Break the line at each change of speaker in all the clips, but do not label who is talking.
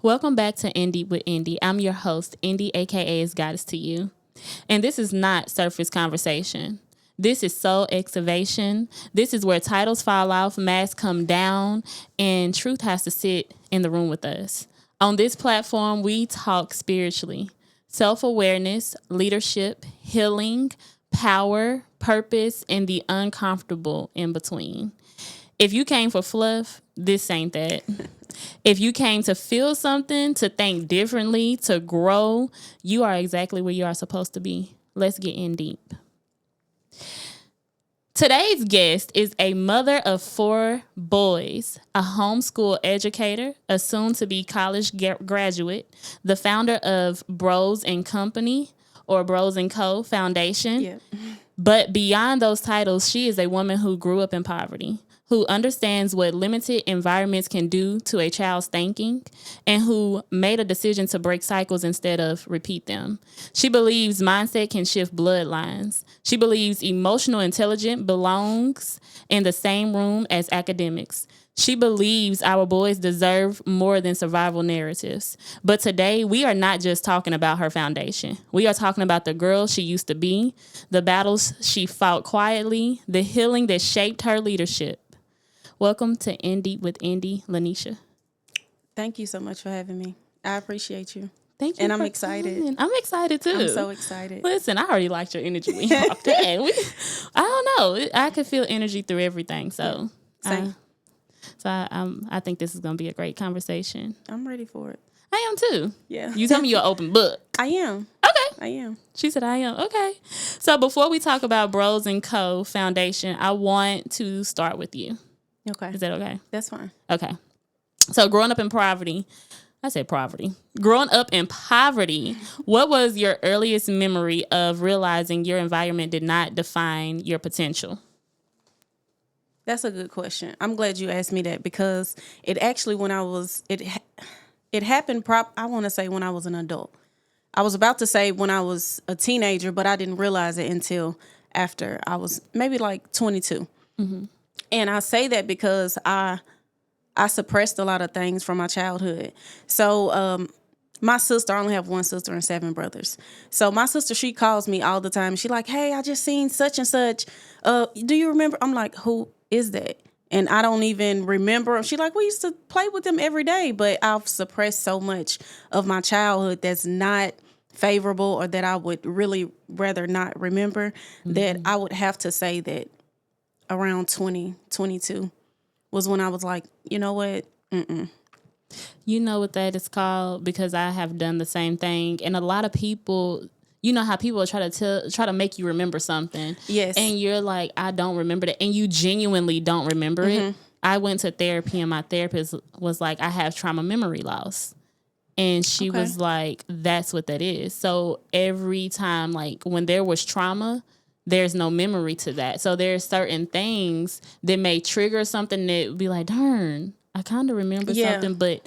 Welcome back to Indie with Indie. I'm your host, Indie, aka is Goddess to You. And this is not surface conversation. This is soul excavation. This is where titles fall off, masks come down, and truth has to sit in the room with us. On this platform, we talk spiritually, self-awareness, leadership, healing, power, purpose, and the uncomfortable in between. If you came for fluff, this ain't that. If you came to feel something, to think differently, to grow, you are exactly where you are supposed to be. Let's get in deep. Today's guest is a mother of 4 boys, a homeschool educator, a soon-to-be college graduate, the founder of Bros and Company or Bros and Co. Foundation.
Yeah.
But beyond those titles, she is a woman who grew up in poverty, who understands what limited environments can do to a child's thinking, and who made a decision to break cycles instead of repeat them. She believes mindset can shift bloodlines. She believes emotional intelligence belongs in the same room as academics. She believes our boys deserve more than survival narratives. But today, we are not just talking about her foundation. We are talking about the girl she used to be, the battles she fought quietly, the healing that shaped her leadership. Welcome to Indie with Indie, Lanisha.
Thank you so much for having me. I appreciate you.
Thank you.
And I'm excited.
Coming. I'm excited too.
I'm so excited.
Listen, I already liked your energy when you walked in. I don't know. I could feel energy through everything. So,
Same.
I think this is going to be a great conversation.
I'm ready for it.
I am too.
Yeah.
You tell me you're an open book.
I am.
Okay.
I am.
She said I am. Okay. So before we talk about Bros and Co. Foundation, I want to start with you.
Okay.
Is that okay?
That's fine.
Okay. So growing up in poverty, I said poverty. Growing up in poverty, what was your earliest memory of realizing your environment did not define your potential?
That's a good question. I'm glad you asked me that because it actually, when I was, it happened, I want to say when I was an adult. I was about to say when I was a teenager, but I didn't realize it until after I was maybe like 22. Mm-hmm. And I say that because I suppressed a lot of things from my childhood. So my sister, I only have one sister and 7 brothers. So my sister, she calls me all the time. She like, hey, I just seen such and such. Do you remember? I'm like, who is that? And I don't even remember. She like, we used to play with them every day. But I've suppressed so much of my childhood that's not favorable or that I would really rather not remember, that I would have to say that around 22 was when I was like, you know what?
You know what that is called? Because I have done the same thing. And a lot of people, you know how people try to make you remember something.
Yes.
And you're like, I don't remember that. And you genuinely don't remember it. I went to therapy and my therapist was like, I have trauma memory loss. And she was like, that's what that is. So every time, like when there was trauma, there's no memory to that. So there's certain things that may trigger something that would be like, darn, I kind of remember something, but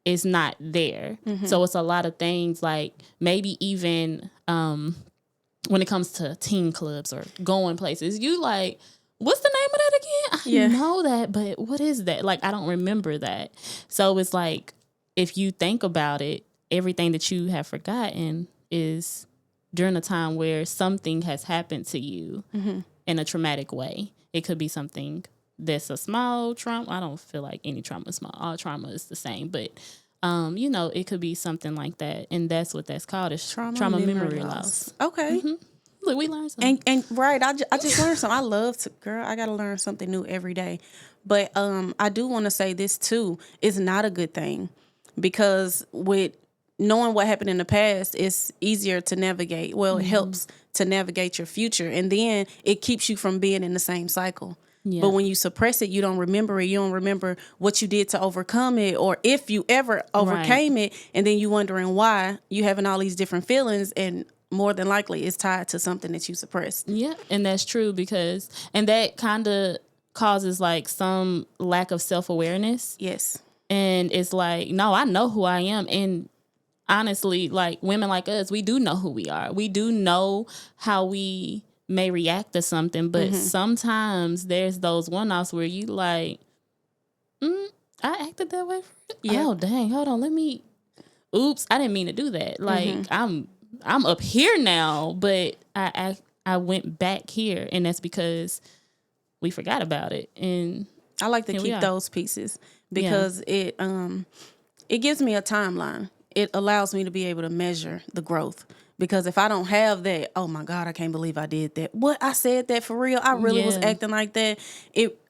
it's not there. So it's a lot of things like maybe even when it comes to teen clubs or going places, you like, what's the name of that again? I know that, but what is that? Like, I don't remember that. So it's like, if you think about it, everything that you have forgotten is during a time where something has happened to you in a traumatic way. It could be something that's a small trauma. I don't feel like any trauma is small. All trauma is the same. But, it could be something like that. And that's what that's called, is trauma memory loss.
Okay.
Look, we learned something.
And right, I just learned something. I love to, girl, I got to learn something new every day. But I do want to say this, too, is not a good thing. Because with knowing what happened in the past, it's easier to navigate. Well, it helps to navigate your future. And then it keeps you from being in the same cycle. Yeah. But when you suppress it, you don't remember it. You don't remember what you did to overcome it, or if you ever overcame it. And then you wondering why you having all these different feelings, and more than likely it's tied to something that you suppressed.
Yeah, and that's true and that kind of causes like some lack of self-awareness.
Yes.
And it's like, no, I know who I am. And honestly, like women like us, we do know who we are. We do know how we may react to something. But sometimes there's those one-offs where you like, I acted that way.
Yeah.
Oh dang! Hold on. Oops! I didn't mean to do that. Like I'm up here now, but I went back here, and that's because we forgot about it. And
I like to keep those pieces because it gives me a timeline. It allows me to be able to measure the growth. Because if I don't have that, oh my God, I can't believe I did that. What, I said that for real? I really was acting like that.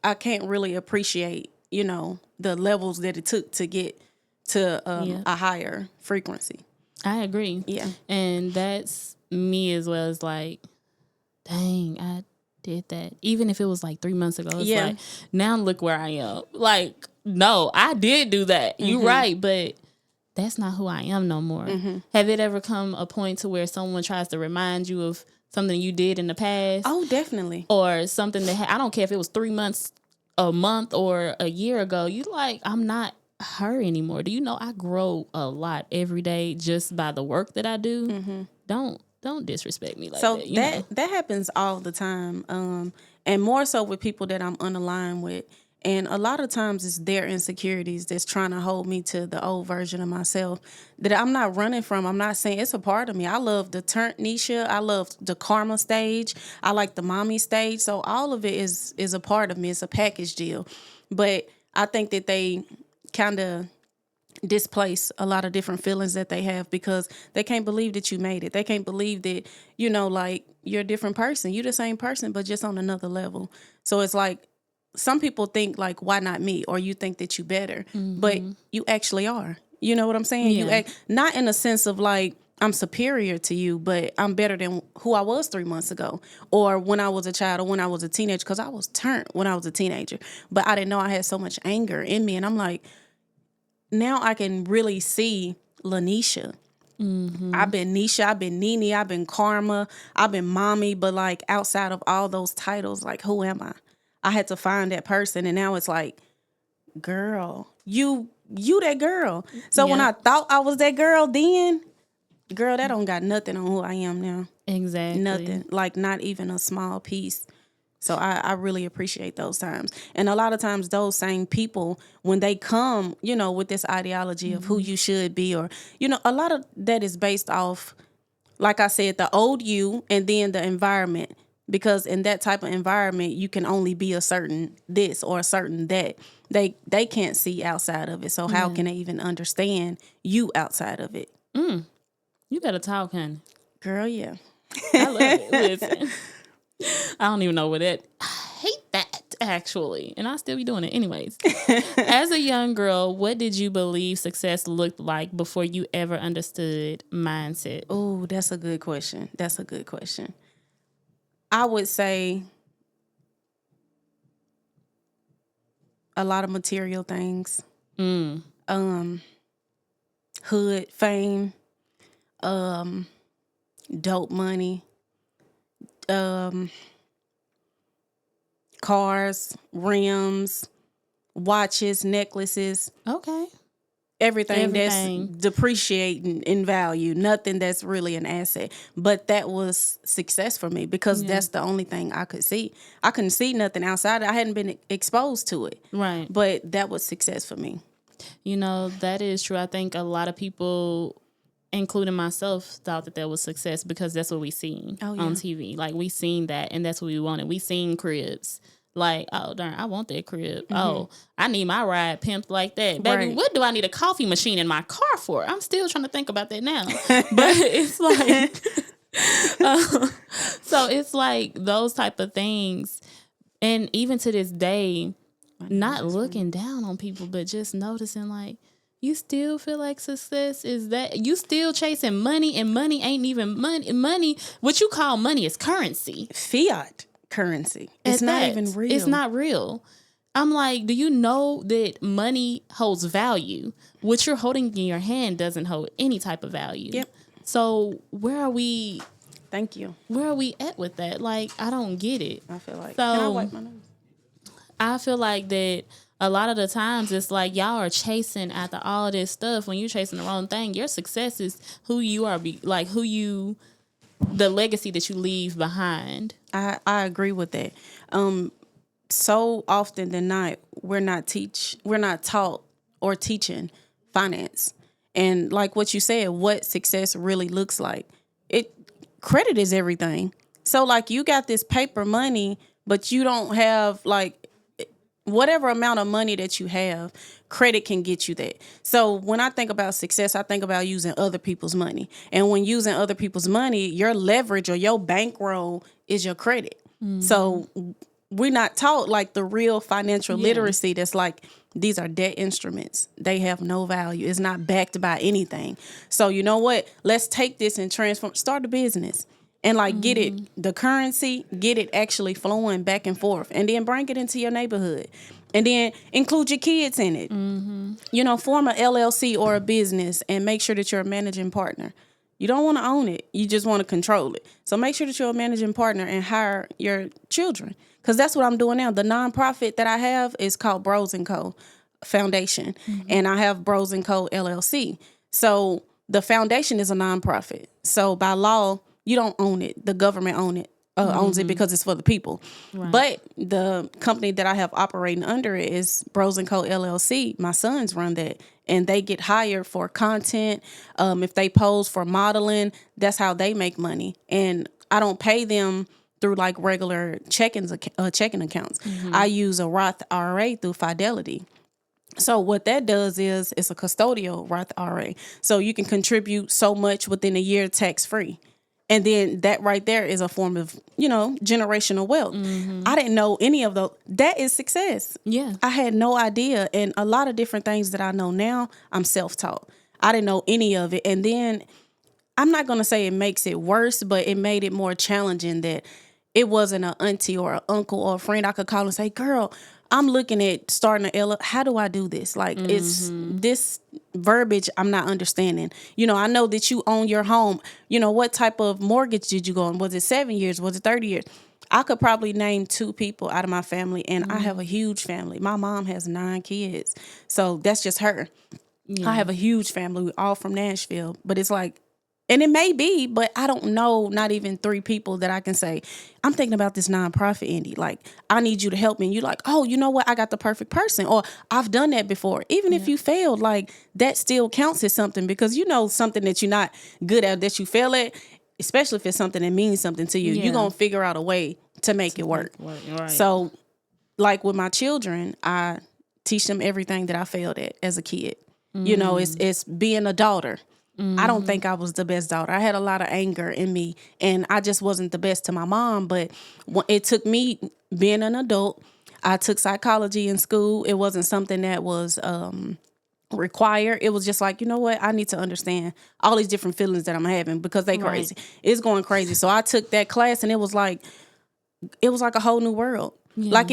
I can't really appreciate, the levels that it took to get to a higher frequency.
I agree.
Yeah.
And that's me as well, as like, dang, I did that. Even if it was like 3 months ago, it's like, now look where I am. Like, no, I did do that. You're right, but that's not who I am no more. Have it ever come a point to where someone tries to remind you of something you did in the past?
Oh, definitely.
Or something that I don't care if it was 3 months, a month, or a year ago. You like, I'm not her anymore. Do you know I grow a lot every day just by the work that I do? Don't disrespect me like that.
So that happens all the time, and more so with people that I'm unaligned with. And a lot of times it's their insecurities that's trying to hold me to the old version of myself that I'm not running from. I'm not saying, it's a part of me. I love the turnt Nisha. I love the karma stage. I like the mommy stage. So all of it is a part of me. It's a package deal. But I think that they kind of displace a lot of different feelings that they have because they can't believe that you made it. They can't believe that, like, you're a different person. You're the same person, but just on another level. So it's like, some people think like, why not me? Or you think that you better, but you actually are. You know what I'm saying?
Yeah.
Not in a sense of like, I'm superior to you, but I'm better than who I was 3 months ago or when I was a child or when I was a teenager, because I was turned when I was a teenager, but I didn't know I had so much anger in me. And I'm like, now I can really see Lanisha. I've been Nisha, I've been Nene, I've been Karma, I've been Mommy, but like outside of all those titles, like, who am I? I had to find that person, and now it's like, girl, you that girl. So when I thought I was that girl then, girl, that don't got nothing on who I am now.
Exactly.
Nothing. Like, not even a small piece. So I really appreciate those times. And a lot of times those same people, when they come, with this ideology of who you should be, or, a lot of that is based off, like I said, the old you and then the environment. Because in that type of environment, you can only be a certain this or a certain that. They can't see outside of it. So how can they even understand you outside of it?
You better talk, honey.
Girl, yeah.
I love it. Listen. I don't even know what I hate that, actually. And I'll still be doing it anyways. As a young girl, what did you believe success looked like before you ever understood mindset?
Oh, that's a good question. I would say a lot of material things. Hood fame, dope money, cars, rims, watches, necklaces.
Okay.
Everything that's depreciating in value, nothing that's really an asset. But that was success for me because that's the only thing I could see. I couldn't see nothing outside. I hadn't been exposed to it.
Right.
But that was success for me.
That is true. I think a lot of people, including myself, thought that was success because that's what we seen on TV. Like, we seen that, and that's what we wanted. We seen cribs. Like, oh, darn, I want that crib. Oh, I need my ride pimped like that. Baby, what do I need a coffee machine in my car for? I'm still trying to think about that now. But it's like, so it's like those type of things. And even to this day, not looking down on people, but just noticing, like, you still feel like success is that you still chasing money, and money ain't even money. Money, what you call money, is currency.
Fiat currency. It's not even real.
It's not real. I'm like, do you know that money holds value? What you're holding in your hand doesn't hold any type of value.
Yep.
So where are we?
Thank you.
Where are we at with that? Like, I don't get it.
I feel like.
So,
can I wipe my nose?
I feel like that a lot of the times it's like y'all are chasing after all of this stuff when you're chasing the wrong thing. Your success is who you are, the legacy that you leave behind.
I agree with that. so often than not, we're not taught or teaching finance. And like what you said, what success really looks like. Credit is everything. So like you got this paper money, but you don't have like whatever amount of money that you have, credit can get you that. So when I think about success, I think about using other people's money. And when using other people's money, your leverage or your bankroll is your credit. So we're not taught like the real financial literacy that's like, these are debt instruments. They have no value. It's not backed by anything. So you know what? Let's take this and start a business and like get it, the currency, get it actually flowing back and forth, and then bring it into your neighborhood, and then include your kids in it. You know, form a LLC or a business and make sure that you're a managing partner. You don't want to own it. You just want to control it. So make sure that you're a managing partner and hire your children. Because that's what I'm doing now. The nonprofit that I have is called Bros & Co. Foundation. And I have Bros & Co. LLC. So the foundation is a nonprofit. So by law, you don't own it. The government owns it because it's for the people. Right. But the company that I have operating under it is Bros & Co. LLC. My sons run that. And they get hired for content. If they pose for modeling, that's how they make money. And I don't pay them through like regular checking accounts. I use a Roth IRA through Fidelity. So what that does is it's a custodial Roth IRA. So you can contribute so much within a year tax free. And then that right there is a form of, you know, generational wealth. I didn't know any of those. That is success. Yeah. I had no idea. And a lot of different things that I know now, I'm self-taught. I didn't know any of it. And then I'm not going to say it makes it worse, but it made it more challenging that it wasn't an auntie or an uncle or a friend I could call and say, girl, I'm looking at starting how do I do this? Like it's this verbiage I'm not understanding. You know, I know that you own your home. You know, what type of mortgage did you go on? Was it 7 years? Was it 30 years? I could probably name 2 people out of my family, and I have a huge family. My mom has 9 kids. So that's just her. Yeah. I have a huge family. We're all from Nashville. But it's like, and it may be, but I don't know, not even 3 people that I can say, I'm thinking about this nonprofit, Indy. Like, I need you to help me. And you're like, oh, you know what? I got the perfect person. Or I've done that before. Even if you failed, like, that still counts as something, because you know something that you're not good at, that you fail at, especially if it's something that means something to you, you're going to figure out a way to make it work. Right. So, like with my children, I teach them everything that I failed at as a kid. You know, it's being a daughter. I don't think I was the best daughter. I had a lot of anger in me, and I just wasn't the best to my mom. But it took me being an adult. I took psychology in school. It wasn't something that was required. It was just like, you know what? I need to understand all these different feelings that I'm having, because they crazy. It's going crazy. So I took that class, and it was like a whole new world. Yeah. Like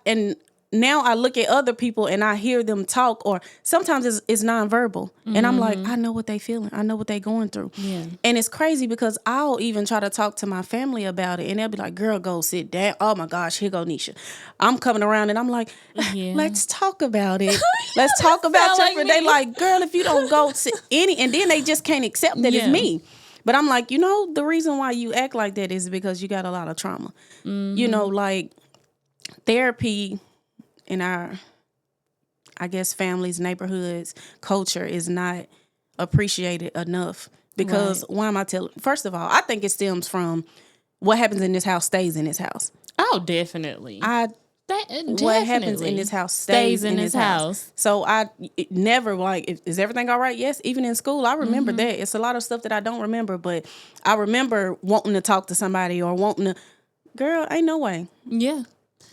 and now I look at other people and I hear them talk, or sometimes it's nonverbal. And I'm like, I know what they feeling. I know what they going through. Yeah. And it's crazy because I'll even try to talk to my family about it, and they'll be like, girl, go sit down. Oh my gosh, here go Nisha. I'm coming around and I'm like, let's talk about it. Let's talk about your friend. They like, girl, if you don't go sit and then they just can't accept that it's me. But I'm like, you know, the reason why you act like that is because you got a lot of trauma. You know, like therapy in our, I guess, families, neighborhoods, culture is not appreciated enough. Because why am I telling? First of all, I think it stems from what happens in this house stays in this house.
Oh, definitely.
What happens in this house stays in this house. So I never like, is everything all right? Yes. Even in school, I remember that. It's a lot of stuff that I don't remember, but I remember wanting to talk to somebody or wanting to, girl, ain't no way. Yeah.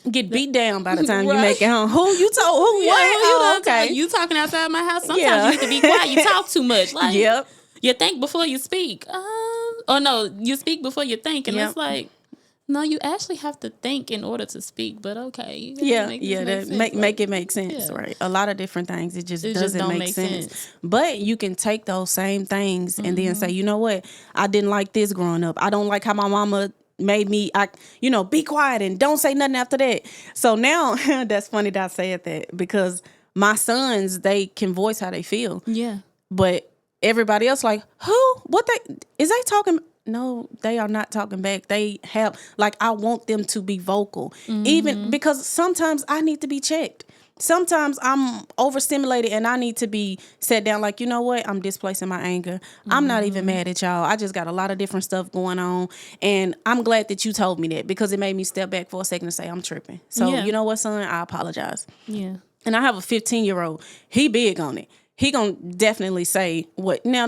Get beat down by the time you make it home. Who you told? Who? Yeah, what?
Okay. You talking outside my house. Sometimes you need to be quiet. You talk too much. Like, you think before you speak. Or no, you speak before you think. And it's like, no, you actually have to think in order to speak. But okay. Make it make sense, right? A lot of different things. It just doesn't make sense. But you can take those same things and then say, you know what? I didn't like this growing up. I don't like how my mama made me, be quiet and don't say nothing after that. So now, that's funny that I said that, because my sons, they can voice how they feel. Yeah. But everybody else like, who? What is they talking?
no, they are not talking back. They have, like, I want them to be vocal, even because sometimes I need to be checked. Sometimes I'm overstimulated and I need to be set down. Like, you know what? I'm displacing my anger. I'm not even mad at y'all. I just got a lot of different stuff going on. And I'm glad that you told me that, because it made me step back for a second and say, I'm tripping. So, you know what, son? I apologize.
Yeah.
And I have a 15-year-old. He big on it. He gonna definitely say what. Now,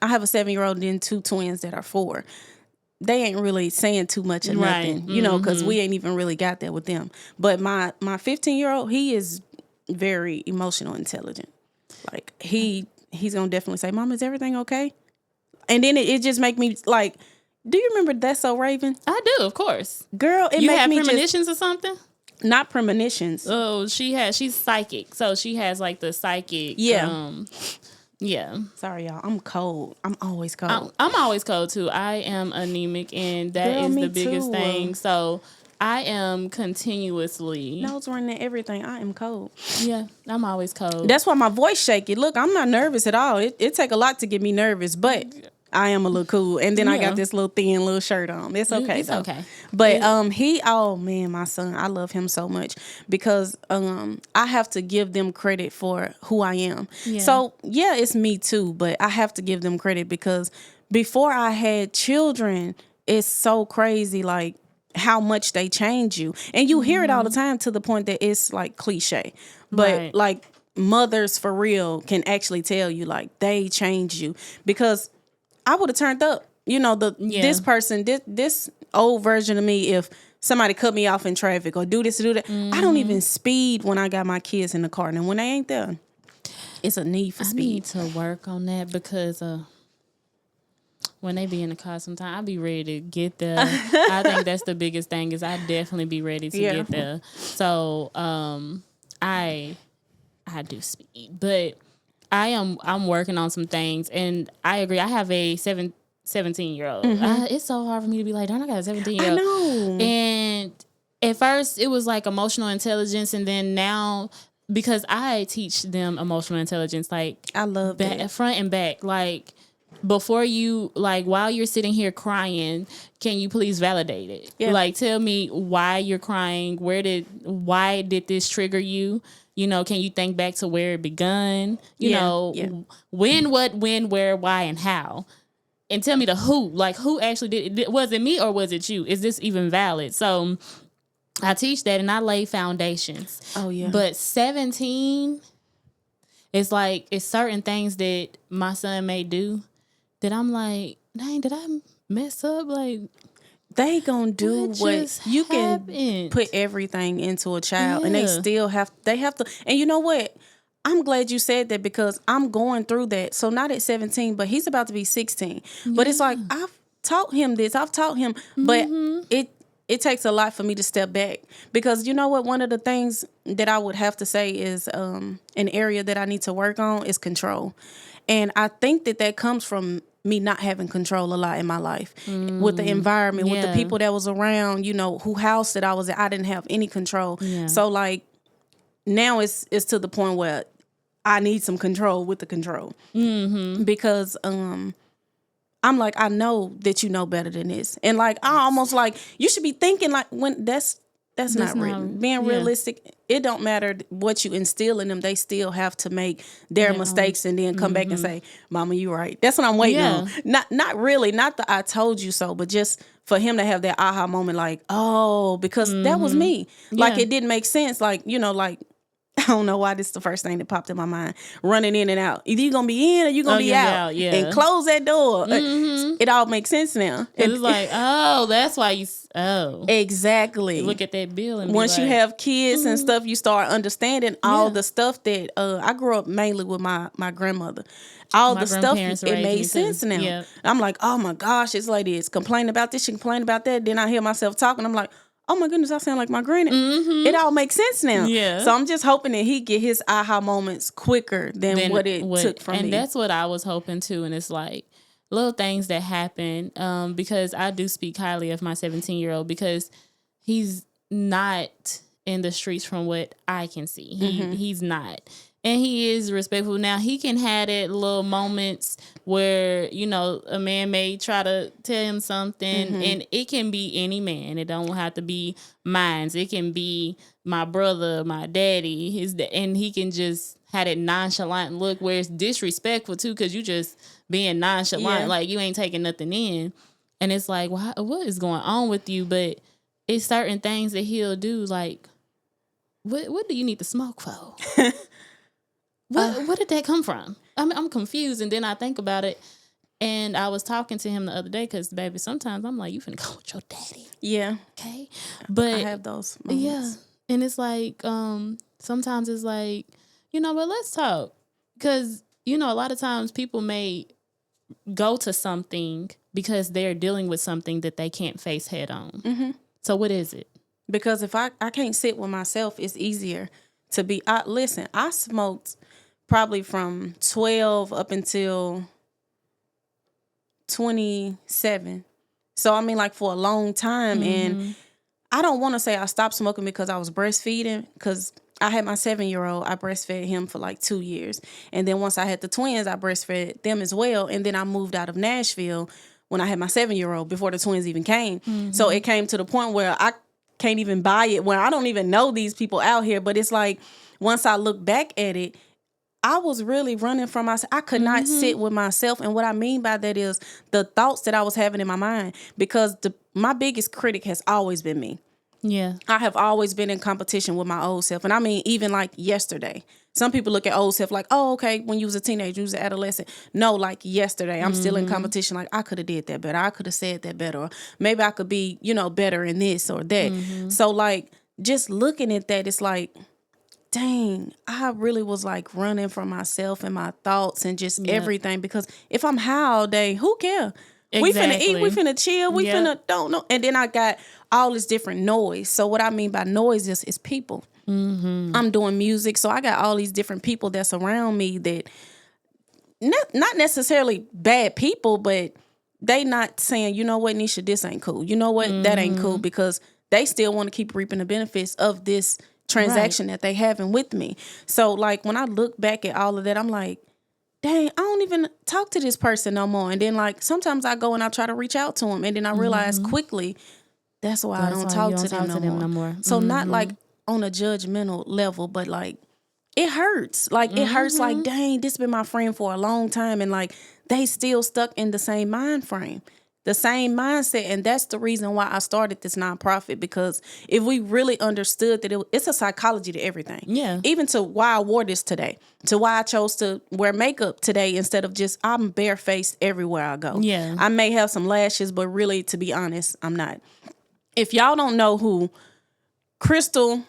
I have a 7-year-old and then 2 twins that are 4. They ain't really saying too much or nothing, you know, because we ain't even really got that with them. But my 15-year-old, he is very emotional intelligent. Like, he's gonna definitely say, Mom, is everything okay? And then it just make me like, do you remember That's So Raven?
I do, of course.
Girl, it
you
make
have
me
premonitions or something?
Not premonitions.
Oh, she's psychic. So she has like the psychic.
Yeah.
Yeah.
Sorry, y'all. I'm cold. I'm always cold.
I'm always cold too. I am anemic, and that
Girl,
is
me
the biggest
too.
thing. So I am continuously.
Nose running everything. I am cold.
Yeah, I'm always cold.
That's why my voice shaky. Look, I'm not nervous at all. It take a lot to get me nervous, but I am a little cool. And then I got this little thin little shirt on. It's okay.
It's
though.
okay.
But oh man, my son, I love him so much, because I have to give them credit for who I am.
Yeah.
So yeah, it's me too, but I have to give them credit, because before I had children, it's so crazy, like, how much they change you. And you hear it all the time, to the point that it's like cliche. But like, mothers for real can actually tell you, like, they change you, because I would have turned up, you know, this person, this old version of me, if somebody cut me off in traffic or do this or do that. I don't even speed when I got my kids in the car. And when they ain't there, it's a need for speed.
I need to work on that, because when they be in the car, sometimes I be ready to get there. I think that's the biggest thing, is I definitely be ready to get there. So I do speed, but I'm working on some things, and I agree. I have a 17-year-old. It's so hard for me to be like, darn, I got a 17-year-old.
I know.
And at first it was like emotional intelligence, and then now, because I teach them emotional intelligence, like,
I love that.
Front and back, like, before you, like, while you're sitting here crying, can you please validate it?
Yeah.
Like, tell me why you're crying. Why did this trigger you? You know, can you think back to where it begun? You know, when, what, when, where, why, and how? And tell me the who. Like, who actually did it? Was it me or was it you? Is this even valid? So I teach that, and I lay foundations.
Oh, yeah.
But 17, it's like, it's certain things that my son may do that I'm like, dang, did I mess up? Like,
they gonna do what you
happened?
Can put everything into a child, and they still have to. And you know what? I'm glad you said that, because I'm going through that. So not at 17, but he's about to be 16. But it's like, I've taught him this. I've taught him, but it takes a lot for me to step back, because you know what? One of the things that I would have to say is an area that I need to work on is control. And I think that comes from me not having control a lot in my life with the environment, with the people that was around, you know, who house that I was at. I didn't have any control. Yeah. So like, now it's to the point where I need some control with the control, because I'm like, I know that you know better than this, and like, I almost like, you should be thinking like, when that's not being realistic. It don't matter what you instill in them; they still have to make their mistakes and then come back and say, "Mama, you right." That's what I'm waiting on. Not really, not the "I told you so," but just for him to have that aha moment, like, oh, because that was me. Like, it didn't make sense. Like, you know, like, I don't know why this is the first thing that popped in my mind. Running in and out. Either you're going to be in or you're going to be out. And close that door. It all makes sense now.
It's like, oh, that's why you... Oh.
Exactly.
You look at that bill and
once you have kids and stuff, you start understanding all the stuff that... I grew up mainly with my grandmother. All the stuff, it made sense now. Yep. I'm like, oh my gosh, it's like this. Complain about this, she complain about that. Then I hear myself talking. I'm like, oh my goodness, I sound like my granny. It all makes sense now. Yeah. So I'm just hoping that he get his aha moments quicker than what it took from me.
And that's what I was hoping too. And it's like little things that happen, because I do speak highly of my 17-year-old, because he's not in the streets from what I can see. He's not. And he is respectful. Now, he can have that little moments where, you know, a man may try to tell him something, and it can be any man. It don't have to be mine. It can be my brother, my daddy, and he can just have that nonchalant look where it's disrespectful, too, because you just being nonchalant, like you ain't taking nothing in. And it's like, what is going on with you? But it's certain things that he'll do, like, what do you need to smoke for? Where did that come from? I'm confused, and then I think about it, and I was talking to him the other day because, baby, sometimes I'm like, you finna go with your daddy.
Yeah.
Okay? But
I have those moments.
Yeah. And it's like, sometimes it's like, you know, but let's talk. Because, you know, a lot of times people may go to something because they're dealing with something that they can't face head on. So what is it?
Because if I can't sit with myself, it's easier to be. Listen, I smoked probably from 12 up until 27. So I mean, like, for a long time. And I don't want to say I stopped smoking because I was breastfeeding, because I had my 7-year-old. I breastfed him for like 2 years. And then once I had the twins, I breastfed them as well. And then I moved out of Nashville when I had my 7-year-old, before the twins even came. So it came to the point where I can't even buy it, where I don't even know these people out here. But it's like, once I look back at it, I was really running from myself. I could not sit with myself. And what I mean by that is the thoughts that I was having in my mind, because my biggest critic has always been me.
Yeah.
I have always been in competition with my old self. And I mean, even like yesterday, some people look at old self like, oh, okay, when you was a teenager, you was an adolescent. No, like yesterday, I'm still in competition. Like, I could have did that better. I could have said that better. Or maybe I could be, you know, better in this or that. So like, just looking at that, it's like, dang, I really was like running from myself and my thoughts and just everything. Because if I'm high all day, who cares? We finna eat, we finna chill, we finna don't know. And then I got all this different noise. So what I mean by noise is people. I'm doing music, so I got all these different people that's around me that not necessarily bad people, but they not saying, you know what, Nisha, this ain't cool. You know what, that ain't cool, because they still want to keep reaping the benefits of this transaction that they having with me. So like, when I look back at all of that, I'm like, dang, I don't even talk to this person no more. And then like, sometimes I go and I try to reach out to them, and then I realize quickly that's why I don't talk to them no more. So not like on a judgmental level, but like, it hurts. Like, it hurts like, dang, this been my friend for a long time, and like, they still stuck in the same mind frame, the same mindset. And that's the reason why I started this nonprofit, because if we really understood that it's a psychology to everything.
Yeah.
Even to why I wore this today, to why I chose to wear makeup today instead of just, I'm barefaced everywhere I go.
Yeah.
I may have some lashes, but really, to be honest, I'm not. If y'all don't know who Crystal,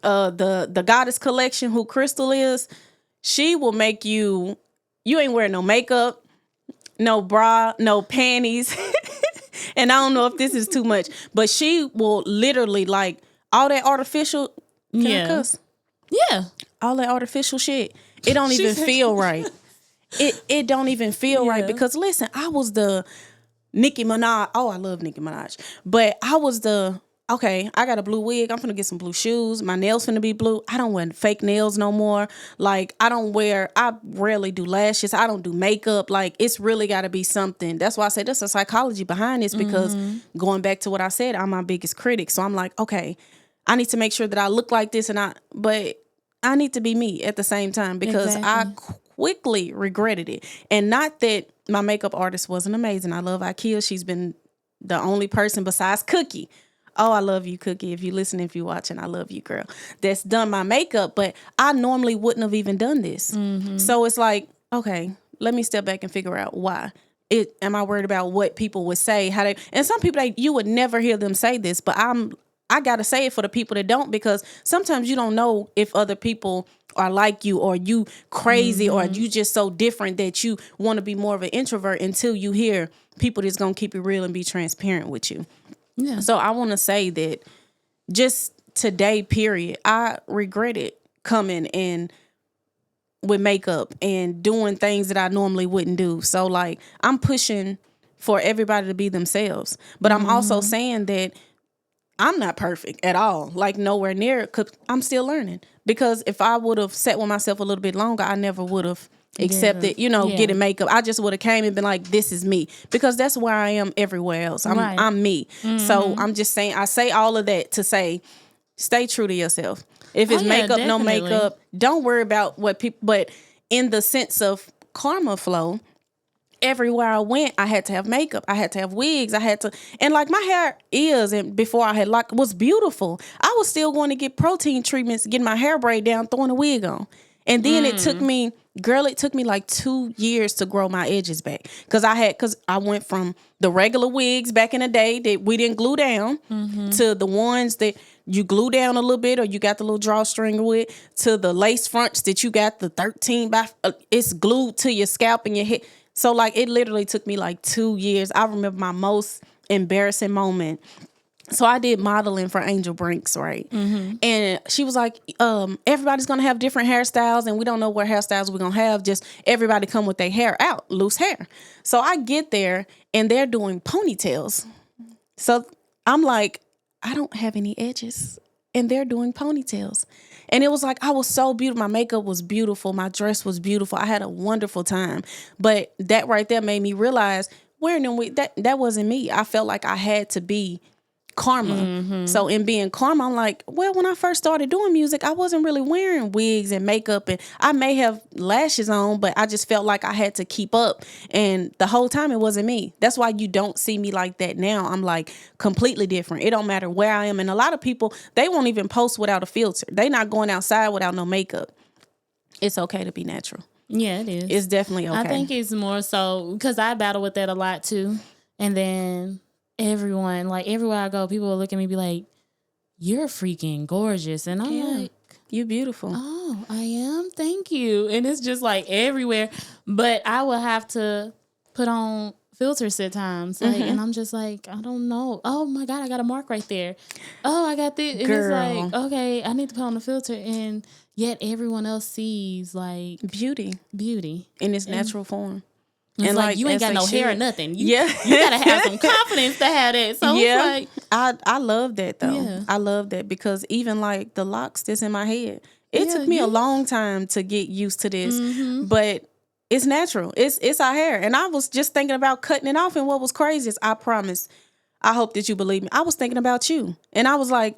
the Goddess Collection, who Crystal is, she will make you ain't wearing no makeup, no bra, no panties. And I don't know if this is too much, but she will literally, like, all that artificial, can I cuss?
Yeah.
All that artificial shit, it don't even feel right. It don't even feel right, because listen, I was the Nicki Minaj. Oh, I love Nicki Minaj. But I was okay, I got a blue wig. I'm finna get some blue shoes. My nails finna be blue. I don't wear fake nails no more. Like, I rarely do lashes. I don't do makeup. Like, it's really got to be something. That's why I say there's a psychology behind this, because going back to what I said, I'm my biggest critic. So I'm like, okay, I need to make sure that I look like this, but I need to be me at the same time, because I quickly regretted it. And not that my makeup artist wasn't amazing. I love Ikea. She's been the only person besides Cookie. Oh, I love you, Cookie. If you listen, if you watching, I love you, girl. That's done my makeup, but I normally wouldn't have even done this. So it's like, okay, let me step back and figure out why. Am I worried about what people would say? And some people, you would never hear them say this, but I gotta say it for the people that don't, because sometimes you don't know if other people are like you, or you crazy, or you just so different that you want to be more of an introvert, until you hear people that's gonna keep it real and be transparent with you. Yeah. So I want to say that just today, period, I regretted coming in with makeup and doing things that I normally wouldn't do. So like, I'm pushing for everybody to be themselves, but I'm also saying that I'm not perfect at all, like nowhere near, 'cause I'm still learning. Because if I would have sat with myself a little bit longer, I never would have accepted, getting makeup. I just would have came and been like, this is me. Because that's where I am everywhere else. I'm me. So I'm just saying, I say all of that to say, stay true to yourself. If it's makeup,
definitely.
no makeup, don't worry about what people, but in the sense of karma flow, everywhere I went, I had to have makeup. I had to have wigs. And like my hair and before I had was beautiful. I was still going to get protein treatments, getting my hair braid down, throwing a wig on. And then it took me like 2 years to grow my edges back. Cause I went from the regular wigs back in the day that we didn't glue down to the ones that you glue down a little bit, or you got the little drawstring with, to the lace fronts that you got the 13 by, it's glued to your scalp and your head. So like it literally took me like 2 years. I remember my most embarrassing moment. So I did modeling for Angel Brinks, right? And she was like, everybody's going to have different hairstyles, and we don't know what hairstyles we're going to have. Just everybody come with their hair out, loose hair. So I get there, and they're doing ponytails. So I'm like, I don't have any edges, and they're doing ponytails. And it was like, I was so beautiful. My makeup was beautiful. My dress was beautiful. I had a wonderful time. But that right there made me realize wearing them, that wasn't me. I felt like I had to be karma. So in being karma, I'm like, well, when I first started doing music, I wasn't really wearing wigs and makeup, and I may have lashes on, but I just felt like I had to keep up. And the whole time it wasn't me. That's why you don't see me like that now. I'm like completely different. It don't matter where I am. And a lot of people, they won't even post without a filter. They not going outside without no makeup. It's okay to be natural.
Yeah, it is.
It's definitely okay.
I think it's more so because I battle with that a lot too. And then everyone, like everywhere I go, people will look at me and be like, you're freaking gorgeous. And I'm like,
you're beautiful.
Oh, I am? Thank you. And it's just like everywhere. But I will have to put on filters at times. Like, and I'm just like, I don't know. Oh my God, I got a mark right there. Oh, I got this. And it's like, okay, I need to put on the filter. And yet everyone else sees like
beauty in its natural form.
It's and like you ain't got no hair or nothing. You gotta have some confidence to have that. So it's like,
I love that though. Yeah. I love that because even like the locks that's in my head, it took me a long time to get used to this, but it's natural. It's our hair, and I was just thinking about cutting it off. And what was crazy is, I promise, I hope that you believe me, I was thinking about you, and I was like,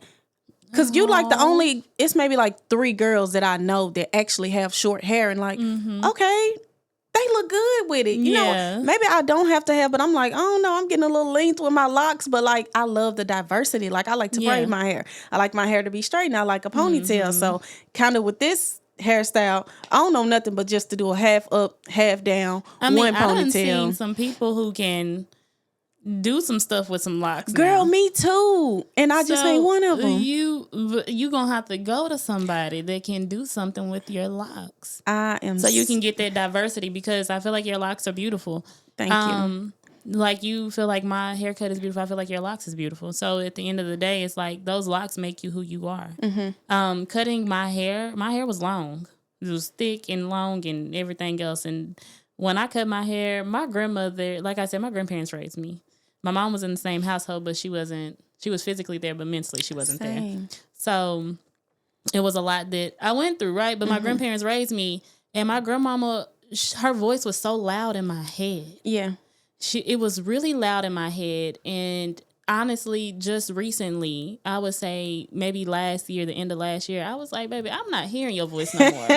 because you like the only, it's maybe like 3 girls that I know that actually have short hair, and like, okay. They look good with it. You know, maybe I don't have to have, but I'm like, I don't know, I'm getting a little length with my locks, but like, I love the diversity. Like, I like to braid my hair. I like my hair to be straight, and I like a ponytail. So kind of with this hairstyle, I don't know nothing but just to do a half up, half down, one ponytail.
I've seen some people who can do some stuff with some locks.
Girl, me too. And I just ain't one of them.
You gonna have to go to somebody that can do something with your locks.
I am.
So you can get that diversity, because I feel like your locks are beautiful.
Thank you.
Like you feel like my haircut is beautiful. I feel like your locks is beautiful. So at the end of the day, it's like those locks make you who you are. Cutting my hair was long. It was thick and long and everything else. And when I cut my hair, my grandmother, like I said, my grandparents raised me. My mom was in the same household, but she was physically there, but mentally she wasn't there. So it was a lot that I went through, right? But my grandparents raised me, and my grandmama, her voice was so loud in my head.
Yeah.
It was really loud in my head. And honestly, just recently, I would say maybe last year, the end of last year, I was like, baby, I'm not hearing your voice no more.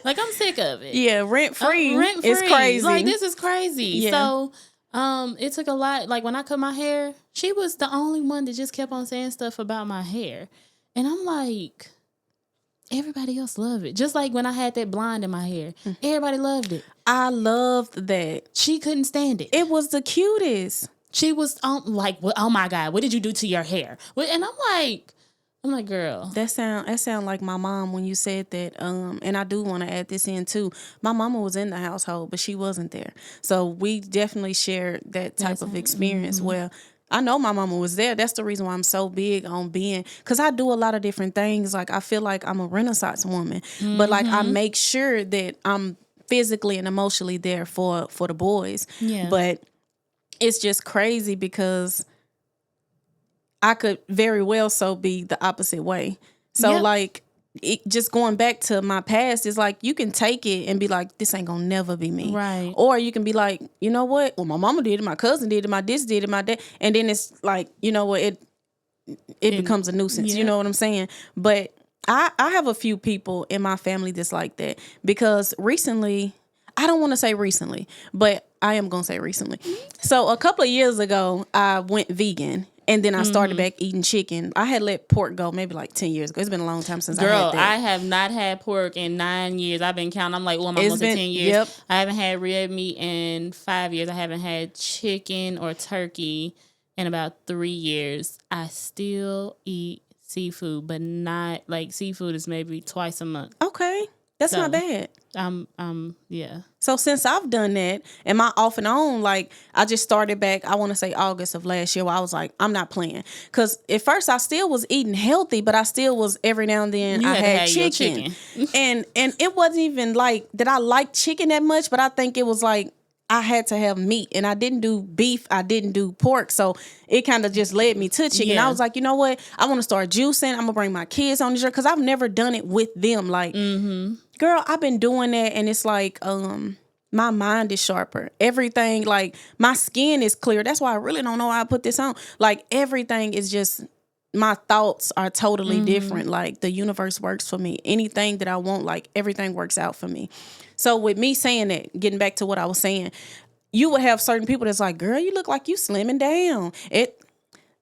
Like, I'm sick of it.
Yeah, rent-free. It's crazy.
Like, this is crazy. Yeah. So it took a lot. Like, when I cut my hair, she was the only one that just kept on saying stuff about my hair. And I'm like, everybody else loved it. Just like when I had that blonde in my hair, everybody loved it.
I loved that.
She couldn't stand it.
It was the cutest.
She was like, oh my God, what did you do to your hair? And I'm like, girl.
That sound like my mom when you said that. And I do want to add this in too. My mama was in the household, but she wasn't there. So we definitely shared that type of experience where I know my mama was there. That's the reason why I'm so big on being, because I do a lot of different things. Like, I feel like I'm a Renaissance woman, but like, I make sure that I'm physically and emotionally there for the boys.
Yeah.
But it's just crazy because I could very well so be the opposite way. So like just going back to my past is like you can take it and be like, this ain't gonna never be me.
Right.
Or you can be like, you know what? Well, my mama did it, my cousin did it, my this did it, my dad. And then it's like, you know what? It becomes a nuisance. You know what I'm saying? But I have a few people in my family that's like that because recently, I don't want to say recently, but I am going to say recently. So a couple of years ago, I went vegan. And then I started back eating chicken. I had let pork go maybe like 10 years ago. It's been a long time since I had that.
I have not had pork in 9 years. I've been counting. I'm like, well, I'm almost at 10 years.
Yep.
I haven't had red meat in 5 years. I haven't had chicken or turkey in about 3 years. I still eat seafood, but not like seafood is maybe twice a month.
Okay. That's not bad.
Yeah.
So since I've done that and my off and on, like I just started back, I want to say August of last year where I was like, I'm not playing. Cause at first I still was eating healthy, but I still was every now and then I had chicken. and it wasn't even like that I liked chicken that much, but I think it was like I had to have meat and I didn't do beef. I didn't do pork. So it kind of just led me to chicken. I was like, you know what? I want to start juicing. I'm gonna bring my kids on this year. Cause I've never done it with them. Like, girl, I've been doing that. And it's like, my mind is sharper. Everything, like my skin is clear. That's why I really don't know why I put this on. Like everything is just, my thoughts are totally different. Like the universe works for me. Anything that I want, like everything works out for me. So with me saying that, getting back to what I was saying, you would have certain people that's like, girl, you look like you slimming down.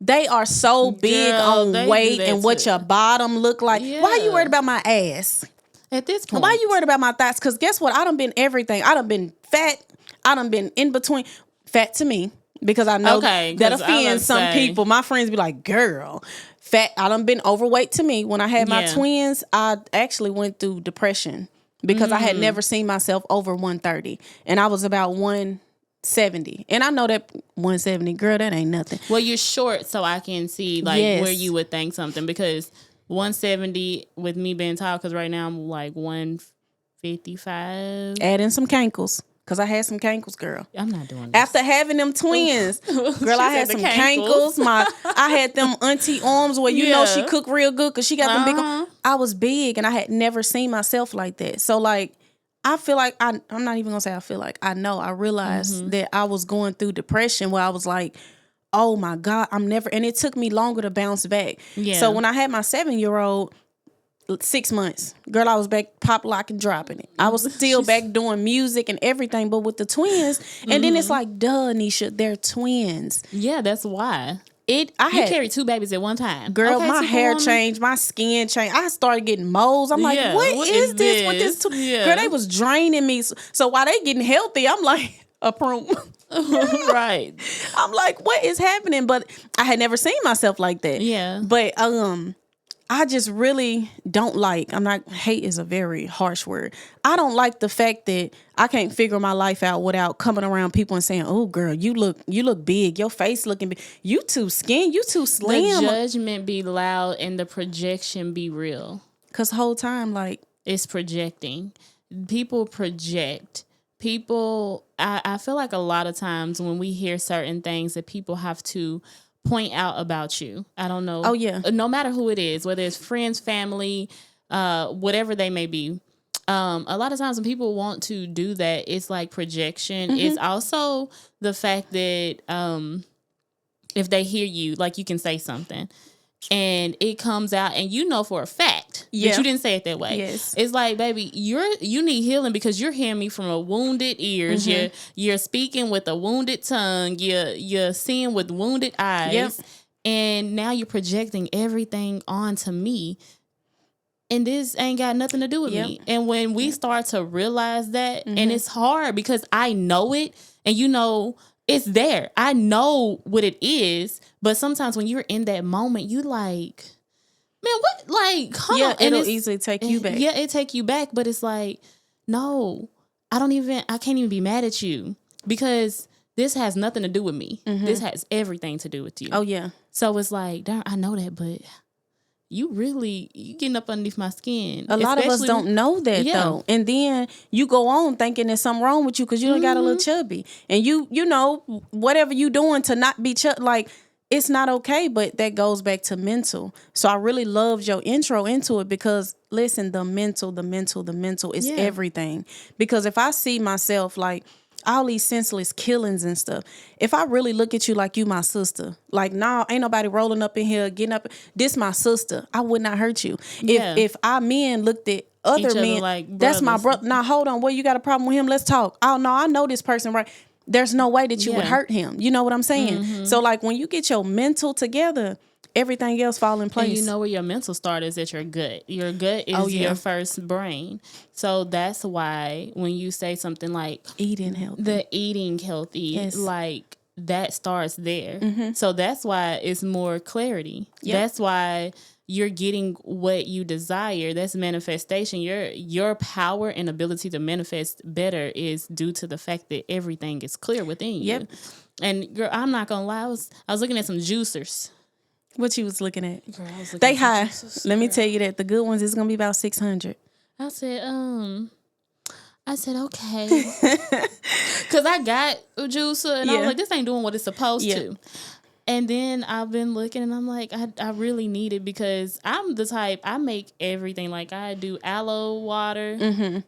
They are so big on weight and what your bottom look like. Yeah. Why are you worried about my ass?
At this point.
Why are you worried about my thighs? Because guess what? I done been everything. I done been fat. I done been in between. Fat to me. Because I know that offends some people. My friends be like, girl, fat. I done been overweight to me. When I had my twins, I actually went through depression because I had never seen myself over 130. And I was about 170. And I know that 170, girl, that ain't nothing.
Well, you're short, so I can see like where you would think something. Because 170 with me being tall, because right now I'm like 155.
Add in some cankles. Because I had some cankles, girl.
I'm not doing this.
After having them twins, girl, I had some cankles. I had them auntie arms where you know she cook real good because she got them big arms. I was big and I had never seen myself like that. So like, I feel like, I'm not even going to say I feel like, I know, I realized that I was going through depression where I was like, oh my God, and it took me longer to bounce back. Yeah. So when I had my 7-year-old, 6 months, girl, I was back pop, lock, and dropping it. I was still back doing music and everything, but with the twins, and then it's like, duh, Nisha, they're twins.
Yeah, that's why. You carried 2 babies at one time.
Girl, my hair changed, my skin changed. I started getting moles. I'm like, what is this with this? Girl, they was draining me. So while they getting healthy, I'm like, a prune.
Right.
I'm like, what is happening? But I had never seen myself like that.
Yeah.
But I just really don't like, hate is a very harsh word. I don't like the fact that I can't figure my life out without coming around people and saying, oh girl, you look big. Your face looking big. You too skinny. You too slim.
The judgment be loud and the projection be real.
Cause the whole time, like.
It's projecting. People project. I feel like a lot of times when we hear certain things that people have to point out about you. I don't know.
Oh, yeah.
No matter who it is, whether it's friends, family, whatever they may be. A lot of times when people want to do that, it's like projection. It's also the fact that if they hear you, like you can say something and it comes out and you know for a fact that you didn't say it that way.
Yes.
It's like, baby, you need healing because you're hearing me from a wounded ears. You're speaking with a wounded tongue. You're seeing with wounded eyes. Yep. And now you're projecting everything onto me. And this ain't got nothing to do with me. And when we start to realize that, and it's hard because I know it, and you know, it's there. I know what it is. But sometimes when you're in that moment, you like, man, what? Like, hold on.
It'll easily take you back.
Yeah, it take you back. But it's like, no, I can't even be mad at you because this has nothing to do with me. This has everything to do with you.
Oh, yeah.
So it's like, darn, I know that, but you getting up underneath my skin.
A lot of us don't know that though. And then you go on thinking there's something wrong with you because you done got a little chubby. And you know, whatever you doing to not be chubby, like it's not okay, but that goes back to mental. So I really loved your intro into it because listen, the mental is everything. Because if I see myself like all these senseless killings and stuff, if I really look at you like you my sister, like nah, ain't nobody rolling up in here, getting up, this my sister, I would not hurt you. If our men looked at other men, like that's my brother. Now hold on, well, you got a problem with him? Let's talk. Oh no, I know this person, right? There's no way that you would hurt him. You know what I'm saying? Mm-hmm. So like when you get your mental together, everything else fall in place.
And you know where your mental start is at your gut. Your gut is your first brain. So that's why when you say something like
eating
healthy, like that starts there. Mm-hmm. So that's why it's more clarity. Yep. That's why you're getting what you desire. That's manifestation. Your power and ability to manifest better is due to the fact that everything is clear within you. Yep. And girl, I'm not gonna lie, I was looking at some juicers.
What you was looking at? Girl, I was looking they at high. Juicers, let me tell you that the good ones is gonna be about 600.
I said okay, because I got a juicer and I was like, this ain't doing what it's supposed to. And then I've been looking and I'm like, I really need it because I'm the type, I make everything. Like I do aloe water. Mm-hmm.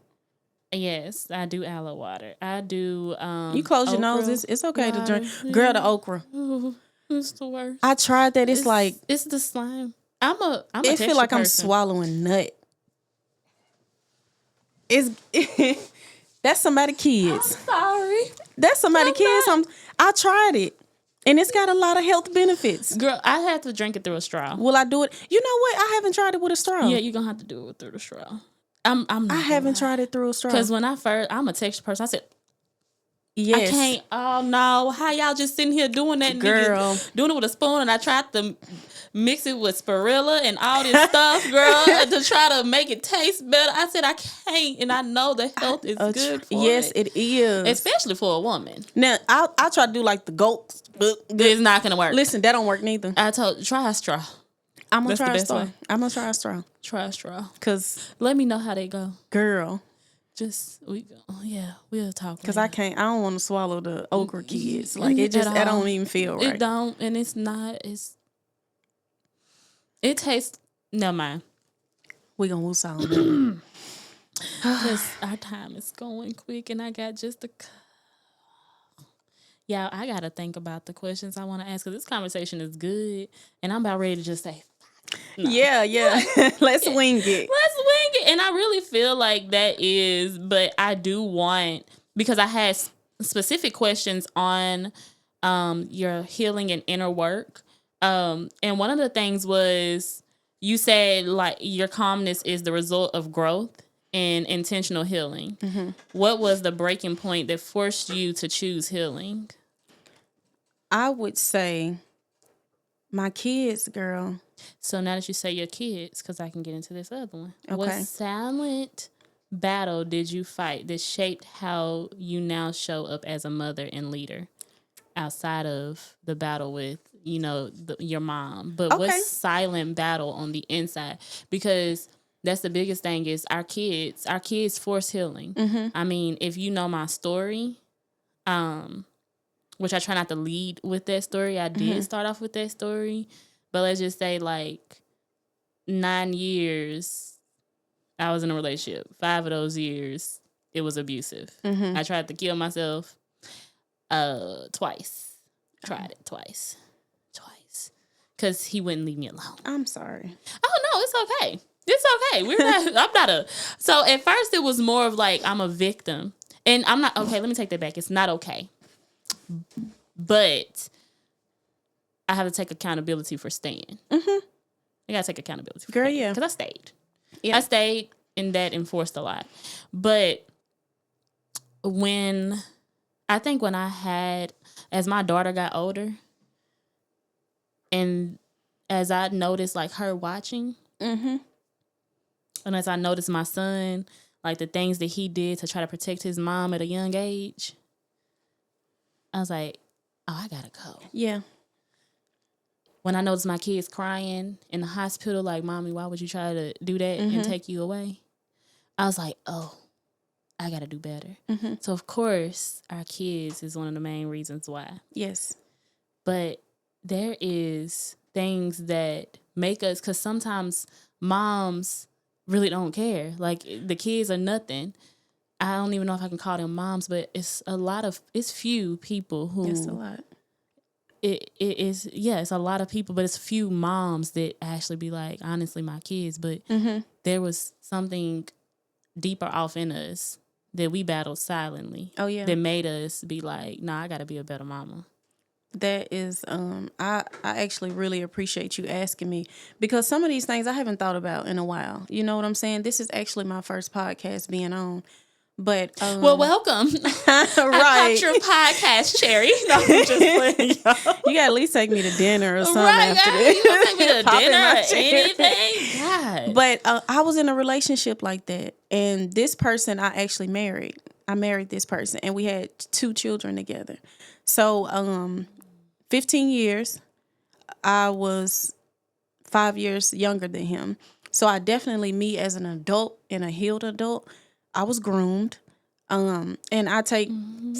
Yes, I do aloe water. I do
you close your nose, it's okay to drink. Girl, the okra.
Ooh, it's the worst.
I tried that. It's like
it's the slime. I'm a
it feel like person. I'm swallowing nut. That's somebody's kids.
I'm sorry.
That's somebody's kids. I tried it. And it's got a lot of health benefits.
Girl, I have to drink it through a straw.
Will I do it? You know what? I haven't tried it with a straw.
Yeah, you're going to have to do it through the straw.
I haven't tried it through a straw.
Because when I'm a texture person. I said, yes. I can't. Oh, no. How y'all just sitting here doing that?
Girl.
Doing it with a spoon. And I tried to mix it with spirilla and all this stuff, girl, to try to make it taste better. I said, I can't. And I know the health is good for
yes, it is.
Especially for a woman.
Now, I'll try to do like the goats.
It's not going to work.
Listen, that don't work neither.
I told you, try a straw.
I'm going to try a straw. I'm going to try a straw.
Try a straw.
Because
let me know how they go.
Girl.
We'll talk.
Because I don't want to swallow the okra kids. Like it don't even feel right.
It don't, and it's not, it tastes, never mind.
We going to move on.
Because our time is going quick and I got just a... Yeah, I got to think about the questions I want to ask because this conversation is good and I'm about ready to just say, no.
Yeah. Let's wing it.
And I really feel like that is, but I do want, because I had specific questions on your healing and inner work. And one of the things was you said like your calmness is the result of growth and intentional healing. Mm-hmm. What was the breaking point that forced you to choose healing?
I would say my kids, girl.
So now that you say your kids, because I can get into this other one. Okay. What silent battle did you fight that shaped how you now show up as a mother and leader outside of the battle with, your mom? But what silent battle on the inside? Because that's the biggest thing is our kids force healing. Mm-hmm. I mean, if you know my story, which I try not to lead with that story. I did start off with that story. But let's just say like 9 years I was in a relationship. 5 of those years it was abusive. Mm-hmm. I tried to kill myself twice. Tried it twice. Because he wouldn't leave me alone.
I'm sorry.
Oh, no, it's okay. It's okay. I'm not a... So at first it was more of like I'm a victim. And I'm not... Okay, let me take that back. It's not okay. But I have to take accountability for staying. Mm-hmm. I got to take accountability for staying. Because I stayed. Yeah. I stayed and that enforced a lot. But when I had... As my daughter got older... And as I noticed, like, her watching, mm-hmm. and as I noticed my son, like, the things that he did to try to protect his mom at a young age, I was like, oh, I gotta go.
Yeah.
When I noticed my kids crying in the hospital, like, Mommy, why would you try to do that mm-hmm. and take you away? I was like, oh, I gotta do better. Mm-hmm. So, of course, our kids is one of the main reasons why.
Yes.
But there is things that make us, because sometimes moms really don't care. Like, the kids are nothing. I don't even know if I can call them moms, but it's few people who.
It's a lot.
It is, it's a lot of people, but it's few moms that actually be like, honestly, my kids. But there was something deeper off in us that we battled silently.
Oh, yeah.
That made us be like, nah, I got to be a better mama.
That is, I actually really appreciate you asking me, because some of these things I haven't thought about in a while. You know what I'm saying? This is actually my first podcast being on. But
well, welcome.
Right.
I popped your podcast, Cherry. No, I'm just playing, y'all.
You gotta at least take me to dinner or something
Right,
after this.
You gonna take me to
Pop in
dinner
my
or
chair.
anything? God.
But I was in a relationship like that, and this person I actually married. I married this person, and we had 2 children together. So, 15 years. I was 5 years younger than him. So I definitely, me as an adult and a healed adult, I was groomed. And I take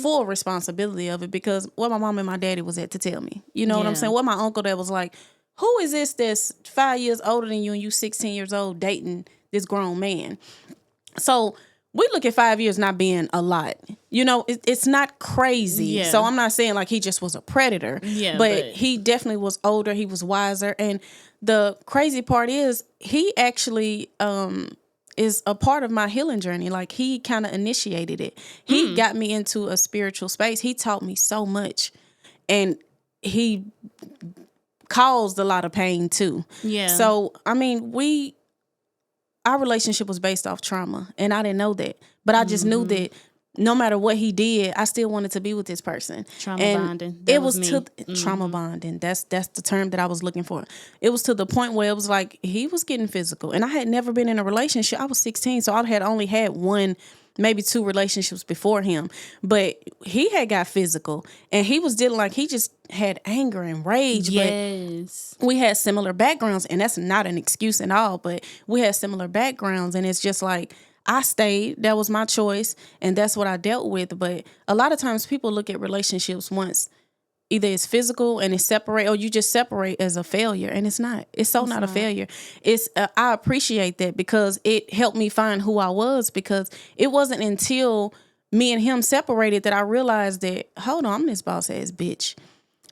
full responsibility of it, because what my mom and my daddy was at to tell me. You know what I'm saying? What my uncle that was like, who is this that's 5 years older than you and you 16 years old dating this grown man? So we look at 5 years not being a lot. You know, it's not crazy.
Yeah.
So I'm not saying like he just was a predator.
Yeah,
but he definitely was older. He was wiser. And the crazy part is he actually is a part of my healing journey. Like, he kind of initiated it. He got me into a spiritual space. He taught me so much. And he caused a lot of pain too.
Yeah.
So, I mean, our relationship was based off trauma, and I didn't know that. But I just knew that no matter what he did, I still wanted to be with this person.
Trauma bonding.
It was to trauma bonding. That's the term that I was looking for. It was to the point where it was like he was getting physical, and I had never been in a relationship. I was 16, so I had only had 1, maybe 2 relationships before him. But he had got physical, and he was dealing like he just had anger and rage.
Yes.
But we had similar backgrounds, and that's not an excuse at all. But we had similar backgrounds, and it's just like, I stayed. That was my choice, and that's what I dealt with. But a lot of times people look at relationships once either it's physical and it's separate, or you just separate as a failure, and it's not. It's not a failure. It's I appreciate that, because it helped me find who I was, because it wasn't until me and him separated that I realized that, hold on, I'm this boss ass bitch.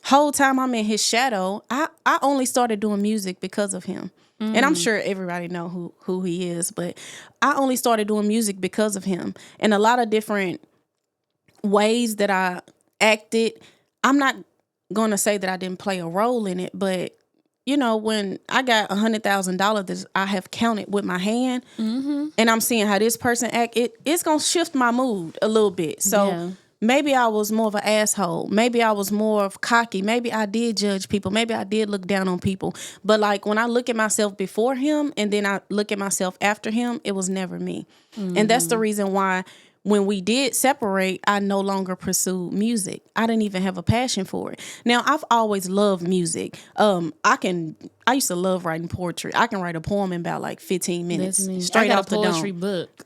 Whole time I'm in his shadow. I only started doing music because of him. And I'm sure everybody know who he is, but I only started doing music because of him. And a lot of different ways that I acted, I'm not going to say that I didn't play a role in it, but you know, when I got $100,000 that I have counted with my hand, and I'm seeing how this person act, it's going to shift my mood a little bit. So maybe I was more of an asshole. Maybe I was more of cocky. Maybe I did judge people. Maybe I did look down on people. But like, when I look at myself before him and then I look at myself after him, it was never me. And that's the reason why when we did separate, I no longer pursued music. I didn't even have a passion for it. Now, I've always loved music. I used to love writing poetry. I can write a poem in about like 15 minutes. Straight off the dome. I got a poetry
book.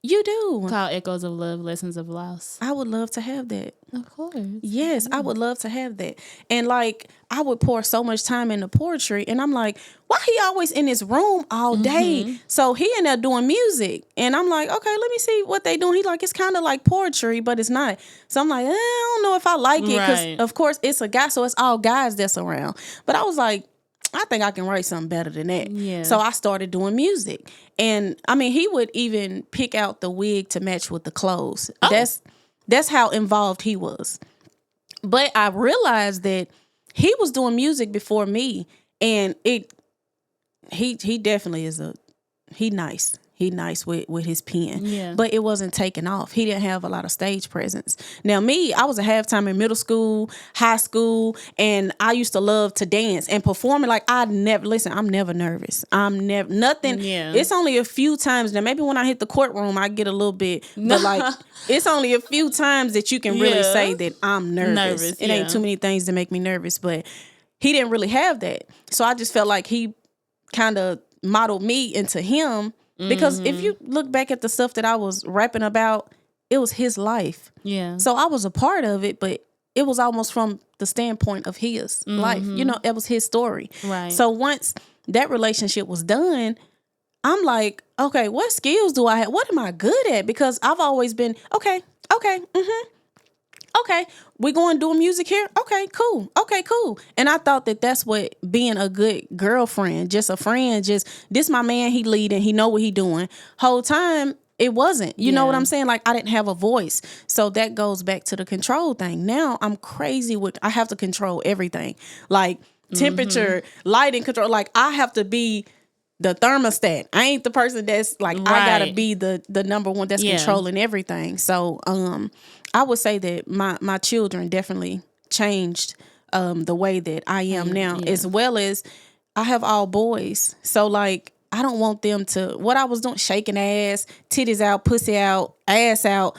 You do?
Called Echoes of Love, Lessons of Loss.
I would love to have that.
Of course.
Yes, I would love to have that. And like, I would pour so much time into poetry, and I'm like, why he always in his room all day? So he in there doing music. And I'm like, okay, let me see what they doing. He's like, it's kind of like poetry, but it's not. So I'm like, I don't know if I like it, because of course it's a guy, so it's all guys that's around. But I was like, I think I can write something better than that. Yeah. So I started doing music. And I mean, he would even pick out the wig to match with the clothes. Oh. That's how involved he was. But I realized that he was doing music before me, and he definitely is he nice. He nice with his pen. Yeah. But it wasn't taking off. He didn't have a lot of stage presence. Now me, I was a halftime in middle school, high school, and I used to love to dance and performing. Like, I'm never nervous. I'm never, nothing. Yeah. It's only a few times. Now maybe when I hit the courtroom, I get a little bit, but like, it's only a few times that you can really say that I'm nervous. It ain't too many things to make me nervous, but he didn't really have that. So I just felt like he kind of modeled me into him. Because if you look back at the stuff that I was rapping about, it was his life. Yeah. So I was a part of it, but it was almost from the standpoint of his life. You know, it was his story.
Right.
So once that relationship was done, I'm like, okay, what skills do I have? What am I good at? Because I've always been, okay, we going to do music here? Okay, cool. And I thought that that's what being a good girlfriend, just a friend, just this my man, he leading, he know what he doing. Whole time, it wasn't. You know what I'm saying? Like, I didn't have a voice. So that goes back to the control thing. Now I'm crazy I have to control everything. Like temperature, lighting control. Like, I have to be the thermostat. I ain't the person that's like, I gotta be the number one that's controlling everything. So I would say that my children definitely changed the way that I am now, as well as I have all boys. So like, I don't want them to, what I was doing, shaking ass, titties out, pussy out, ass out.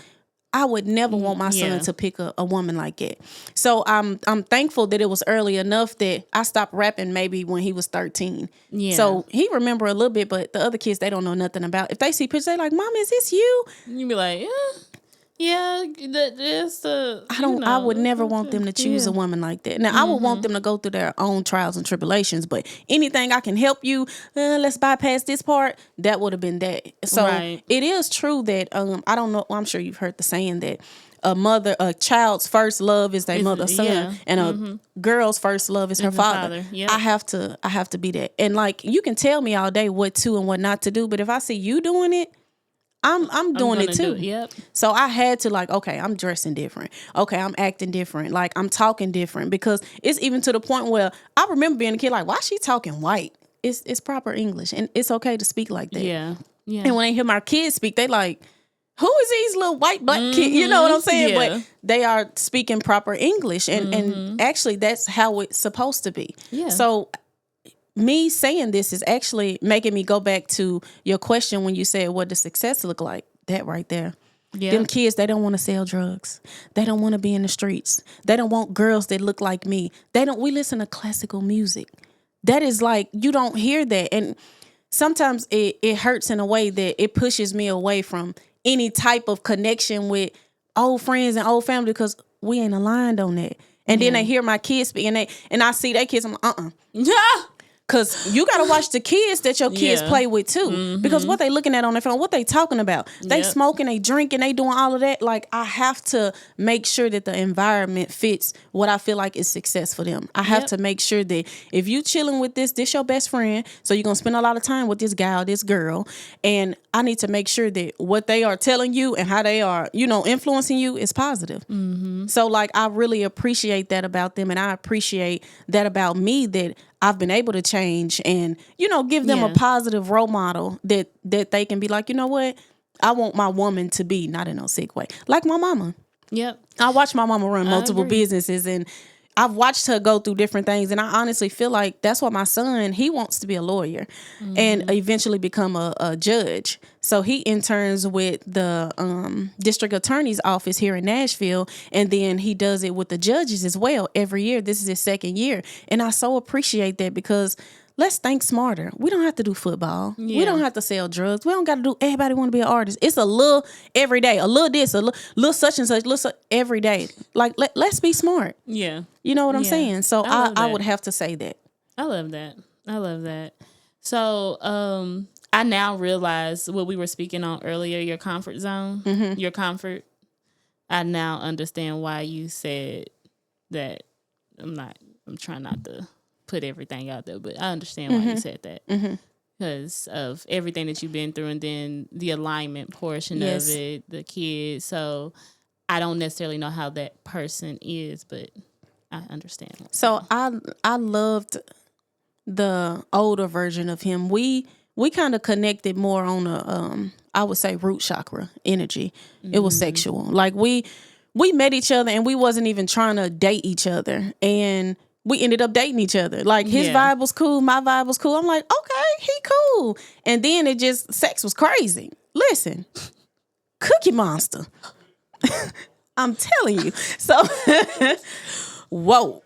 I would never want my son to pick a woman like that. So I'm thankful that it was early enough that I stopped rapping maybe when he was 13. Yeah. So he remember a little bit, but the other kids, they don't know nothing about. If they see pictures, they like, Mom, is this you?
You be like, yeah, that's the.
I would never want them to choose a woman like that. Now, I would want them to go through their own trials and tribulations, but anything I can help you, let's bypass this part, that would have been that. So it is true that, I don't know, I'm sure you've heard the saying that a child's first love is their mother's son, and a girl's first love is her father. Yep. I have to be that. And like, you can tell me all day what to and what not to do, but if I see you doing it, I'm doing it too.
Yep.
So I had to like, okay, I'm dressing different. Okay, I'm acting different. Like, I'm talking different, because it's even to the point where I remember being a kid like, why is she talking white? It's proper English, and it's okay to speak like that.
Yeah.
And when they hear my kids speak, they like, who is these little white black kids? You know what I'm saying? But they are speaking proper English, and actually that's how it's supposed to be. Yeah. So me saying this is actually making me go back to your question when you said, what does success look like? That right there. Yeah. Them kids, they don't want to sell drugs. They don't want to be in the streets. They don't want girls that look like me. We listen to classical music. That is like, you don't hear that. And sometimes it hurts in a way that it pushes me away from any type of connection with old friends and old family, because we ain't aligned on that. And then they hear my kids speak, and I see their kids, I'm like, Yeah. Because you got to watch the kids that your kids play with too. Because what they looking at on their phone, what they talking about. They smoking, they drinking, they doing all of that. Like, I have to make sure that the environment fits what I feel like is success for them. I have to make sure that if you chilling with this your best friend, so you're going to spend a lot of time with this guy or this girl. And I need to make sure that what they are telling you and how they are, influencing you is positive. So like, I really appreciate that about them. And I appreciate that about me, that I've been able to change and, give them a positive role model that they can be like, you know what? I want my woman to be, not in a sick way, like my mama. Yep. I watched my mama run multiple businesses, and I've watched her go through different things. And I honestly feel like that's what my son, he wants to be a lawyer and eventually become a judge. So he interns with the district attorney's office here in Nashville. And then he does it with the judges as well every year. This is his second year. And I so appreciate that, because let's think smarter. We don't have to do football. Yeah. We don't have to sell drugs. We don't got to do, everybody want to be an artist. It's a little every day, a little this, a little such and such, every day. Like, let's be smart. Yeah. You know what I'm saying? So I would have to say that.
I love that. So I now realize what we were speaking on earlier, your comfort zone, your comfort. I now understand why you said that. I'm trying not to put everything out there, but I understand why you said that, because of everything that you've been through, and then the alignment portion of it, the kids. So I don't necessarily know how that person is, but I understand.
So I loved the older version of him. We kind of connected more on a I would say root chakra energy. It was sexual. Like we met each other, and we wasn't even trying to date each other, and we ended up dating each other. Like, his vibe was cool, my vibe was cool. I'm like, okay, he cool. And then sex was crazy. Listen, Cookie Monster. I'm telling you. So, whoa.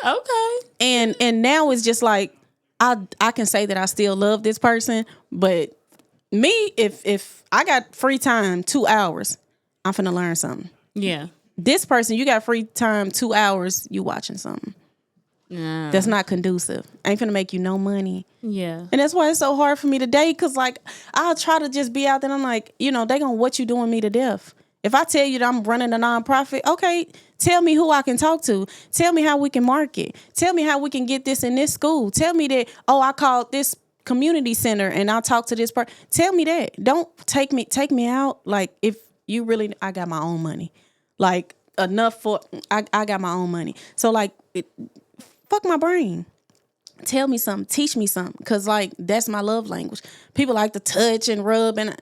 Okay. And now it's just like, I can say that I still love this person, but me, if I got free time, 2 hours, I'm finna learn something. Yeah. This person, you got free time 2 hours, you watching something.
Nah.
That's not conducive. Ain't finna make you no money.
Yeah.
And that's why it's so hard for me to date, because like I'll try to just be out there and I'm like, they gonna what you doing me to death. If I tell you that I'm running a nonprofit, okay, tell me who I can talk to. Tell me how we can market. Tell me how we can get this in this school. Tell me that, I called this community center and I'll talk to this person. Tell me that. Don't take me out. Like, if you really, I got my own money. Like, enough for, I got my own money. So like, fuck my brain. Tell me something. Teach me something. Because, like, that's my love language. People like to touch and rub and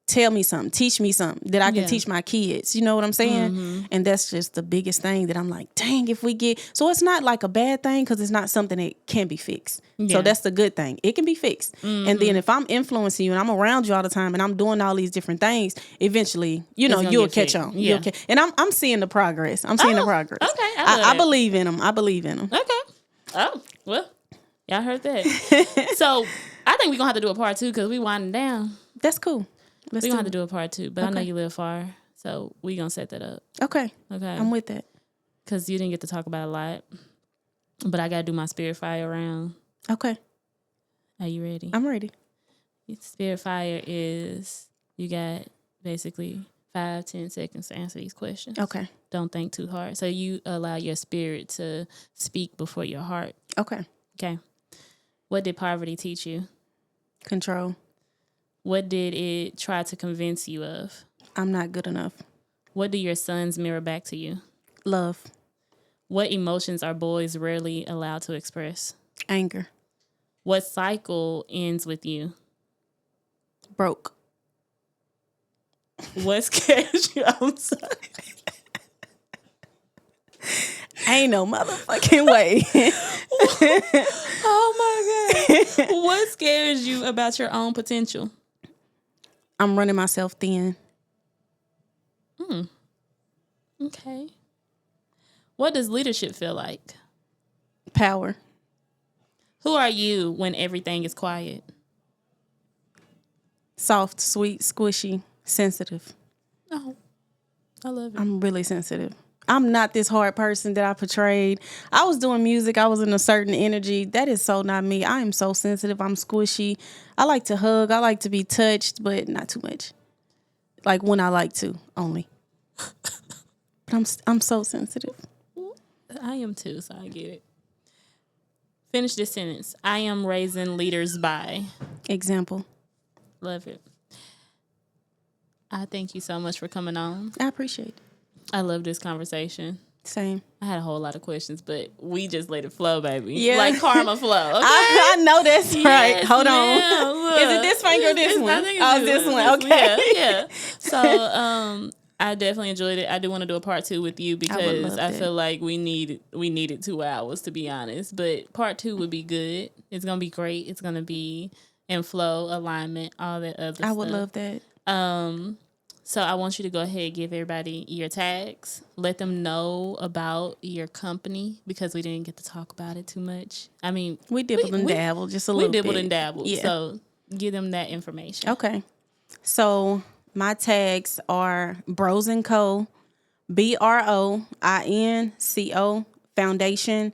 tell me something. Teach me something that I can teach my kids. You know what I'm saying? Mm-hmm. And that's just the biggest thing that I'm like, dang, if we get... So it's not like a bad thing because it's not something that can be fixed. Yeah. So that's the good thing. It can be fixed. Mm-hmm. And then if I'm influencing you and I'm around you all the time and I'm doing all these different things, eventually, you'll catch on.
Yeah.
And I'm seeing the progress. I'm seeing the progress.
Okay.
I believe in them. I believe in them.
Okay. Oh, well, y'all heard that. So I think we're going to have to do a part 2 because we winding down.
That's cool.
We're going to have to do a part 2, but I know you live far, so we're going to set that up.
Okay. I'm with that.
Because you didn't get to talk about a lot, but I got to do my spirit fire round.
Okay.
Are you ready?
I'm ready.
Spirit fire is, you got basically 5-10 seconds to answer these questions.
Okay.
Don't think too hard. So you allow your spirit to speak before your heart.
Okay.
Okay. What did poverty teach you?
Control.
What did it try to convince you of?
I'm not good enough.
What do your sons mirror back to you?
Love.
What emotions are boys rarely allowed to express?
Anger.
What cycle ends with you?
Broke.
What scares you? I'm sorry.
Ain't no motherfucking way.
Oh my God. What scares you about your own potential?
I'm running myself thin.
Okay. What does leadership feel like?
Power.
Who are you when everything is quiet?
Soft, sweet, squishy, sensitive.
Oh, I love it.
I'm really sensitive. I'm not this hard person that I portrayed. I was doing music. I was in a certain energy. That is so not me. I am so sensitive. I'm squishy. I like to hug. I like to be touched, but not too much. Like when I like to, only. But I'm so sensitive.
I am too, so I get it. Finish this sentence. I am raising leaders by.
Example.
Love it. I thank you so much for coming on.
I appreciate it.
I love this conversation.
Same.
I had a whole lot of questions, but we just let it flow, baby.
Yeah.
Like karma flow. Okay?
I know that's right.
Yes,
Hold on.
Look,
is it this finger or this one?
I think
it's this one. Okay.
Yeah. So I definitely enjoyed it. I do want to do a part 2 with you because I feel like we needed 2 hours, to be honest. But part 2 would be good. It's gonna be great. It's gonna be in flow, alignment, all that other stuff.
I would love that.
So I want you to go ahead and give everybody your tags. Let them know about your company because we didn't get to talk about it too much. I mean,
we dibbled and dabbled just a little bit.
We dibbled and dabbled.
Yeah.
So give them that information.
Okay. So my tags are Bros & Co, BROINCO Foundation.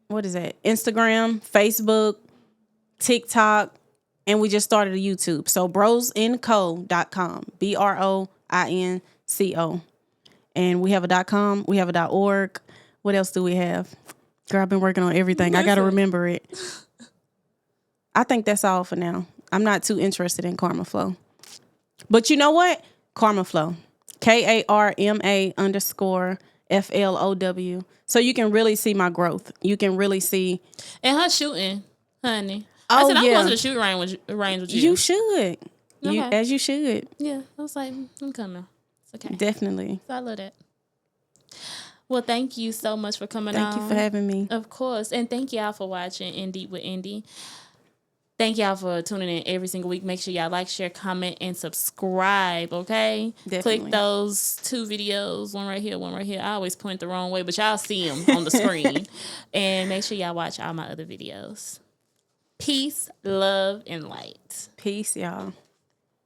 What is that? Instagram, Facebook, TikTok. And we just started a YouTube. So brosandco.com. BROINCO. And we have a .com. We have a .org. What else do we have? Girl, I've been working on everything. I got to remember it. I think that's all for now. I'm not too interested in Karma Flow. But you know what? Karma Flow. KARMA_FLOW. So you can really see my growth. You can really see.
And her shooting, honey.
Oh,
I said, I'm
yeah.
going to the shooting range with you.
You should. Okay. As you should.
Yeah. I was like, I'm coming. It's okay.
Definitely.
So I love that. Well, thank you so much for coming on.
Thank you for having me.
Of course. And thank y'all for watching In Deep with Indy. Thank y'all for tuning in every single week. Make sure y'all like, share, comment, and subscribe, okay?
Definitely.
Click those 2 videos, one right here, one right here. I always point the wrong way, but y'all see them on the screen. And make sure y'all watch all my other videos. Peace, love, and light.
Peace, y'all.